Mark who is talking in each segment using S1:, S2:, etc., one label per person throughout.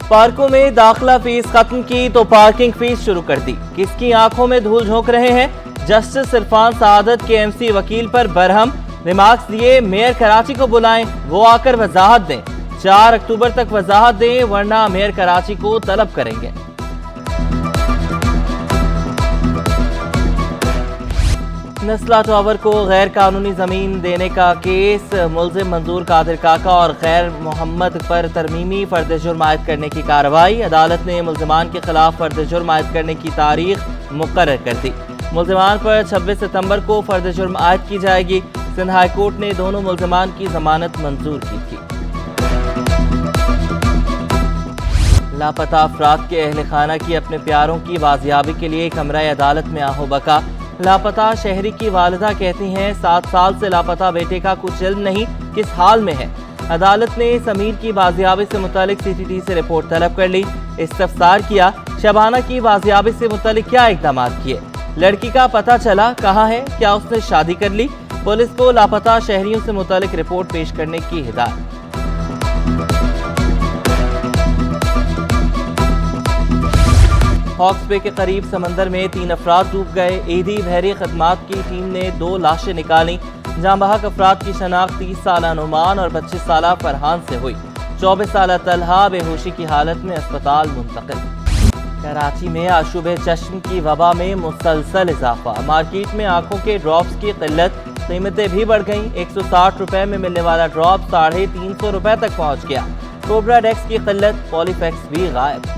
S1: پارکوں میں داخلہ فیس ختم کی تو پارکنگ فیس شروع کر دی، کس کی آنکھوں میں دھول جھونک رہے ہیں؟ جسٹس عرفان سعادت کے MC وکیل پر برہم، ریمارکس دیے میئر کراچی کو بلائیں، وہ آ کر وضاحت دیں، 4 اکتوبر تک وضاحت دیں ورنہ میئر کراچی کو طلب کریں گے۔ نسلہ ٹاور کو غیر قانونی زمین دینے کا کیس، ملزم منظور قادر کاکا اور خیر محمد پر ترمیمی فرد جرم عائد کرنے کی کارروائی، عدالت نے ملزمان کے خلاف فرد جرم عائد کرنے کی تاریخ مقرر کر دی۔ ملزمان پر 26 ستمبر کو فرد جرم عائد کی جائے گی۔ سندھ ہائی کورٹ نے دونوں ملزمان کی ضمانت منظور کی تھی۔ لاپتہ افراد کے اہل خانہ کی اپنے پیاروں کی بازیابی کے لیے کمرہ عدالت میں آہو بکا۔ لاپتہ شہری کی والدہ کہتی ہیں 7 سال سے لاپتہ بیٹے کا کچھ علم نہیں، کس حال میں ہے۔ عدالت نے سمیر کی بازیابی سے متعلق CCTV سے رپورٹ طلب کر لی، استفسار کیا شبانہ کی بازیابی سے متعلق کیا اقدامات کیے، لڑکی کا پتہ چلا کہاں ہے، کیا اس نے شادی کر لی، پولیس کو لاپتہ شہریوں سے متعلق رپورٹ پیش کرنے کی ہدایت۔ ہاکس بے کے قریب سمندر میں 3 افراد ڈوب گئے، ایدھی بحری خدمات کی ٹیم نے 2 لاشیں نکالیں۔ جاں بحق افراد کی شناخت 30 سالہ نعمان اور 25 سالہ فرحان سے ہوئی، 24 سالہ طلحہ بے ہوشی کی حالت میں اسپتال منتقل۔ کراچی میں آشوب چشم کی وبا میں مسلسل اضافہ، مارکیٹ میں آنکھوں کے ڈراپس کی قلت، قیمتیں بھی بڑھ گئیں، 160 روپے میں ملنے والا ڈراپ 350 روپے تک پہنچ گیا۔ کوبرا ڈیکس کی قلت، پولی فیکس بھی غائب۔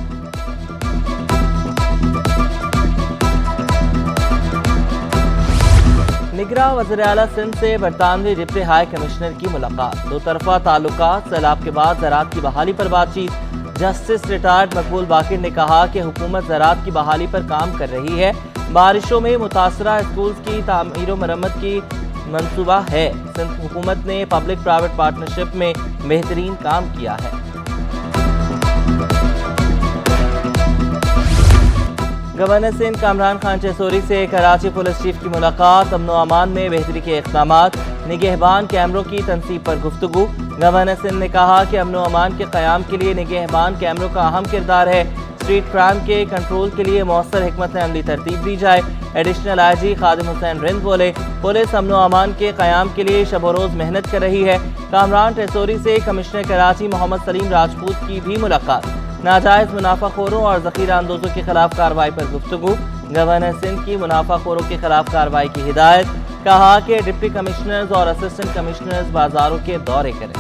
S1: نگراں وزیر اعلیٰ سندھ سے برطانوی ڈپٹی ہائی کمشنر کی ملاقات، دو طرفہ تعلقات، سیلاب کے بعد زراعت کی بحالی پر بات چیت۔ جسٹس ریٹائرڈ مقبول باقر نے کہا کہ حکومت زراعت کی بحالی پر کام کر رہی ہے، بارشوں میں متاثرہ اسکولز کی تعمیر و مرمت کی منصوبہ ہے۔ سندھ حکومت نے پبلک پرائیویٹ پارٹنرشپ میں بہترین کام کیا ہے۔ گورنر سندھ کامران خان چیسوری سے کراچی پولیس چیف کی ملاقات، امن و امان میں بہتری کے اقدامات، نگہبان کیمروں کی تنصیب پر گفتگو۔ گورنر سندھ نے کہا کہ امن و امان کے قیام کے لیے نگہبان کیمروں کا اہم کردار ہے، اسٹریٹ کرائم کے کنٹرول کے لیے مؤثر حکمت عملی ترتیب دی جائے۔ ایڈیشنل IG خادم حسین رند بولے، پولیس امن و امان کے قیام کے لیے شب و روز محنت کر رہی ہے۔ کامران ٹیسوری سے کمشنر کراچی محمد سلیم راجپوت کی بھی ملاقات، ناجائز منافع خوروں اور ذخیرہ اندوزوں کے خلاف کارروائی پر گفتگو۔ گورنر سندھ کی منافع خوروں کے خلاف کارروائی کی ہدایت، کہا کہ ڈپٹی کمشنرز اور اسسٹنٹ کمشنرز بازاروں کے دورے کریں۔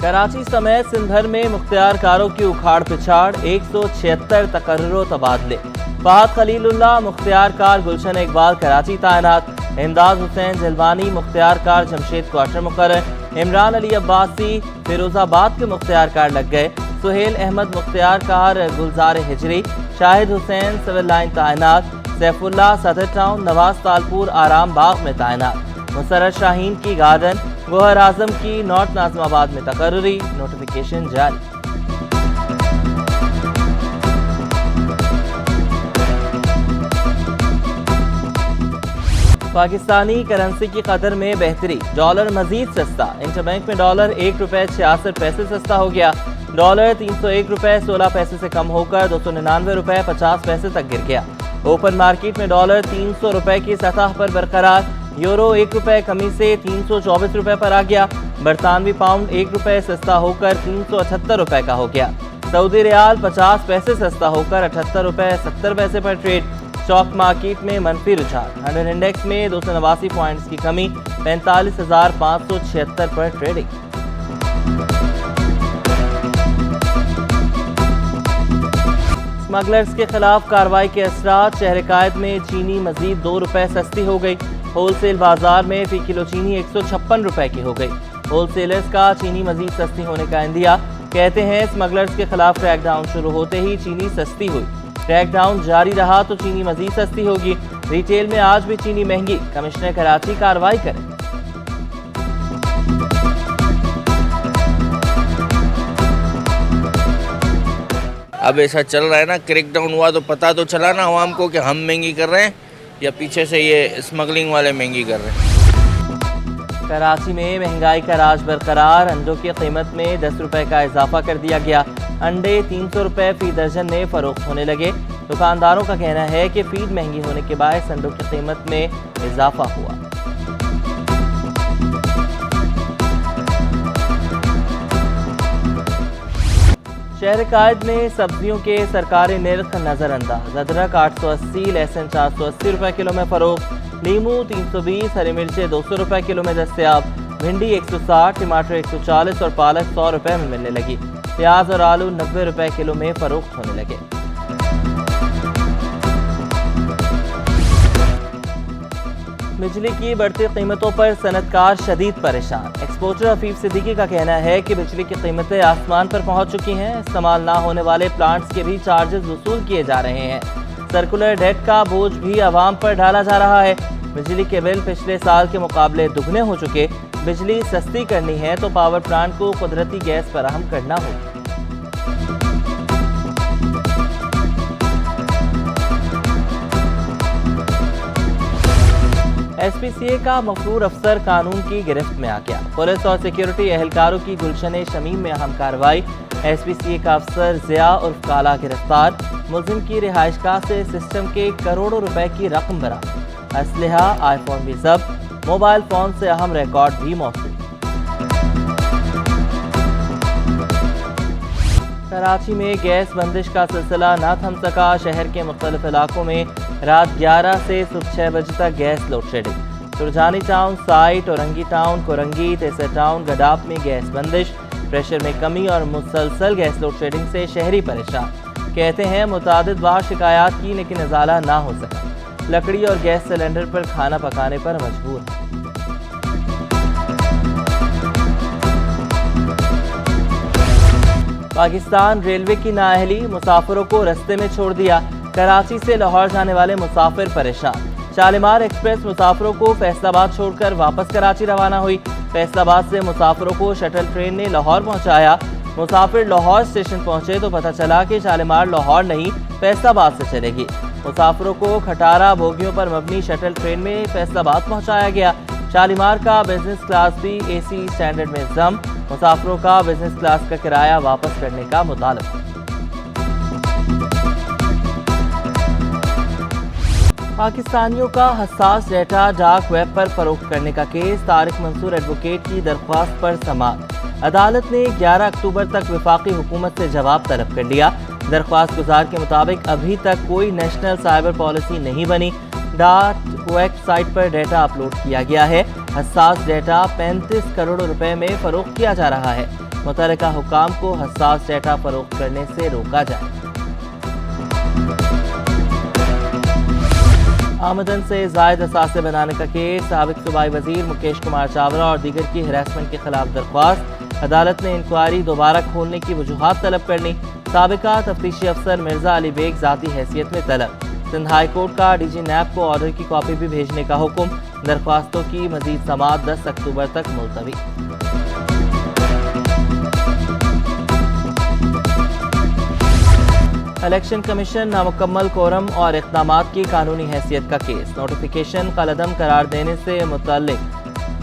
S1: کراچی سمیت سندھ بھر میں مختار کاروں کی اکھاڑ پچھاڑ، 176 تقرر و تبادلے۔ فہد خلیل اللہ مختار کار گلشن اقبال کراچی تعینات، امداد حسین جلوانی مختار کار جمشید کوارٹر مقرر، عمران علی عباسی فیروز آباد کے مختار کار لگ گئے، سہیل احمد مختار کار گلزار ہجری، شاہد حسین سول لائن تعینات، سیف اللہ صدر ٹاؤن، نواز تالپور آرام باغ میں تعینات، مسرت شاہین کی گارڈن، گوہر اعظم کی نارتھ ناظم آباد میں تقرری، نوٹیفیکیشن جاری۔ پاکستانی کرنسی کی قدر میں بہتری، ڈالر مزید سستا، انٹر بینک میں ڈالر 1 روپے 66 پیسے سستا ہو گیا، ڈالر 301 روپے 16 پیسے سے کم ہو کر 299 روپے 50 پیسے تک گر گیا۔ اوپن مارکیٹ میں ڈالر 300 روپے کی سطح پر برقرار، یورو 1 روپے کمی سے 324 روپے پر آ گیا، برطانوی پاؤنڈ 1 روپے سستا ہو کر 378 روپے کا ہو گیا، سعودی ریال 50 پیسے سستا ہو کر 78 روپے 70 پیسے پر ٹریڈ۔ اسٹاک مارکیٹ میں منفی رجحان، ہنڈن انڈیکس میں 289 پوائنٹس کی کمی، 45,576 پر ٹریڈنگ۔ اسمگلرز کے خلاف کارروائی کے اثرات، شہر قائد میں چینی مزید 2 روپے سستی ہو گئی، ہول سیل بازار میں فی کلو چینی 156 روپے کی ہو گئی۔ ہول سیلرز کا چینی مزید سستی ہونے کا اندیہ، کہتے ہیں اسمگلرز کے خلاف کریک ڈاؤن شروع ہوتے ہی چینی سستی ہوئی، کریک ڈاؤن جاری رہا تو چینی مزید سستی ہوگی، ریٹیل میں آج بھی چینی مہنگی، کمشنر کراچی کارروائی کریں۔
S2: اب ایسا چل رہا ہے نا، کریک ڈاؤن ہوا تو پتہ تو چلا نا عوام کو کہ ہم مہنگی کر رہے ہیں یا پیچھے سے یہ اسمگلنگ والے مہنگی کر رہے ہیں۔
S1: کراچی میں مہنگائی کا راج برقرار، انڈوں کی قیمت میں 10 روپے کا اضافہ کر دیا گیا۔ انڈے 300 روپے فی درجن میں فروخت ہونے لگے۔ دکانداروں کا کہنا ہے کہ فیڈ مہنگی ہونے کے باعث انڈوں کی قیمت میں اضافہ ہوا۔ شہر قائد میں سبزیوں کے سرکاری نرخ نظر انداز، ادرک 880، لہسن 480 روپے کلو میں فروخت، لیمو 320، ہری مرچیں 200 روپے کلو میں دستیاب، بھنڈی 160، ٹماٹر 140 اور پالک 100 روپے میں ملنے لگی۔ پیاز اور آلو 90 روپے کلو میں فروخت ہونے لگے۔ بجلی کی بڑھتی قیمتوں پر صنعت کار شدید پریشان، ایکسپورٹر حفیظ صدیقی کا کہنا ہے کہ بجلی کی قیمتیں آسمان پر پہنچ چکی ہیں، استعمال نہ ہونے والے پلانٹس کے بھی چارجز وصول کیے جا رہے ہیں، سرکولر ڈیٹ کا بوجھ بھی عوام پر ڈالا جا رہا ہے۔ بجلی کے بل پچھلے سال کے مقابلے دگنے ہو چکے، بجلی سستی کرنی ہے تو پاور پلانٹ کو قدرتی گیس فراہم کرنا ہوگی۔ ایس پی سی اے کا مفرور افسر قانون کی گرفت میں آ گیا، پولیس اور سیکیورٹی اہلکاروں کی گلشن شمیم میں اہم کارروائی، ایس پی سی اے کا افسر ضیاء عرف کالا گرفتار، ملزم کی رہائش گاہ سے سسٹم کے کروڑوں روپے کی رقم برآمد، اسلحہ، آئی فون بھی ضبط، موبائل فون سے اہم ریکارڈ بھی موصول۔ کراچی میں گیس بندش کا سلسلہ نہ تھم سکا، شہر کے مختلف علاقوں میں رات 11 سے صبح 6 بجے تک گیس لوڈ شیڈنگ، ترجانی town, site, Orangi town, Korangi, Taiser town, Gadap میں گیس بندش، پریشر میں کمی اور مسلسل گیس لوڈ شیڈنگ سے شہری پریشان، کہتے ہیں متعدد بار شکایات کی لیکن ازالہ نہ ہو سکا، لکڑی اور گیس سلنڈر پر کھانا پکانے پر مجبور ہیں۔ پاکستان ریلوے کی نااہلی، مسافروں کو رستے میں چھوڑ دیا، کراچی سے لاہور جانے والے مسافر پریشان، شالیمار ایکسپریس مسافروں کو فیصل آباد چھوڑ کر واپس کراچی روانہ ہوئی، فیصل آباد سے مسافروں کو شٹل ٹرین نے لاہور پہنچایا، مسافر لاہور اسٹیشن پہنچے تو پتہ چلا کہ شالیمار لاہور نہیں فیصل آباد سے چلے گی، مسافروں کو کھٹارہ بوگیوں پر مبنی شٹل ٹرین میں فیصل آباد پہنچایا گیا، شالیمار کا بزنس کلاس بھی اے سی اسٹینڈرڈ میں ضم، مسافروں کا بزنس کلاس کا کرایہ واپس کرنے کا مطالبہ۔ پاکستانیوں کا حساس ڈیٹا ڈارک ویب پر فروخت کرنے کا کیس، طارق منصور ایڈوکیٹ کی درخواست پر سماعت، عدالت نے 11 اکتوبر تک وفاقی حکومت سے جواب طلب کر لیا، درخواست گزار کے مطابق ابھی تک کوئی نیشنل سائبر پالیسی نہیں بنی، ڈاٹ ویب سائٹ پر ڈیٹا اپلوڈ کیا گیا ہے، حساس ڈیٹا 35 کروڑ روپے میں فروخت کیا جا رہا ہے، متعلقہ حکام کو حساس ڈیٹا فروخت کرنے سے روکا جائے۔ آمدن سے زائد اثاثے بنانے کا کیس، سابق صوبائی وزیر مکیش کمار چاولہ اور دیگر کی ہراسمنٹ کے خلاف درخواست، عدالت نے انکوائری دوبارہ کھولنے کی وجوہات طلب کر لی، سابقہ تفتیشی افسر مرزا علی بیگ ذاتی حیثیت میں طلب، سندھ ہائی کورٹ کا ڈی جی نیب کو آرڈر کی کاپی بھی بھیجنے کا حکم، درخواستوں کی مزید سماعت 10 اکتوبر تک ملتوی۔ الیکشن کمیشن نامکمل کورم اور اقدامات کی قانونی حیثیت کا کیس، نوٹیفیکیشن کالعدم قرار دینے سے متعلق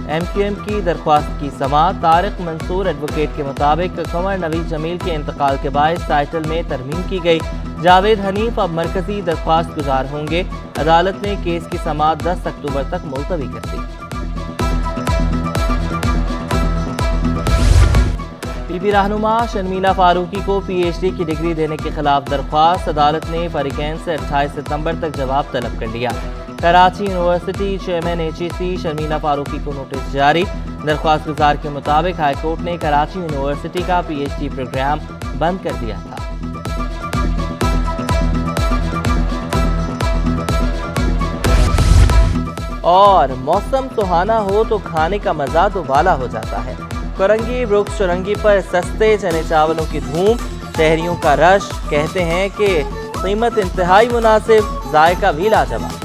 S1: ایم کیو ایم کی درخواست کی سماعت، طارق منصور ایڈوکیٹ کے مطابق کنور نوید جمیل کے انتقال کے باعث ٹائٹل میں ترمیم کی گئی، جاوید حنیف اب مرکزی درخواست گزار ہوں گے، عدالت نے کیس کی سماعت 10 اکتوبر تک ملتوی کر دی۔ پی بی رہنما شرمیلا فاروقی کو پی ایچ ڈی کی ڈگری دینے کے خلاف درخواست، عدالت نے فریقین سے 28 ستمبر تک جواب طلب کر لیا، Karachi university chairman H E C Sharmila Farooqui کو نوٹس جاری، درخواست گزار کے مطابق ہائی کورٹ نے کراچی یونیورسٹی کا پی ایچ ڈی پروگرام بند کر دیا تھا۔ اور موسم سہانا ہو تو کھانے کا مزہ دوبالا ہو جاتا ہے، کورنگی بروکس چورنگی پر سستے چنے چاولوں کی دھوم، شہریوں کا رش، کہتے ہیں کہ قیمت انتہائی مناسب، ذائقہ بھی لاجواب۔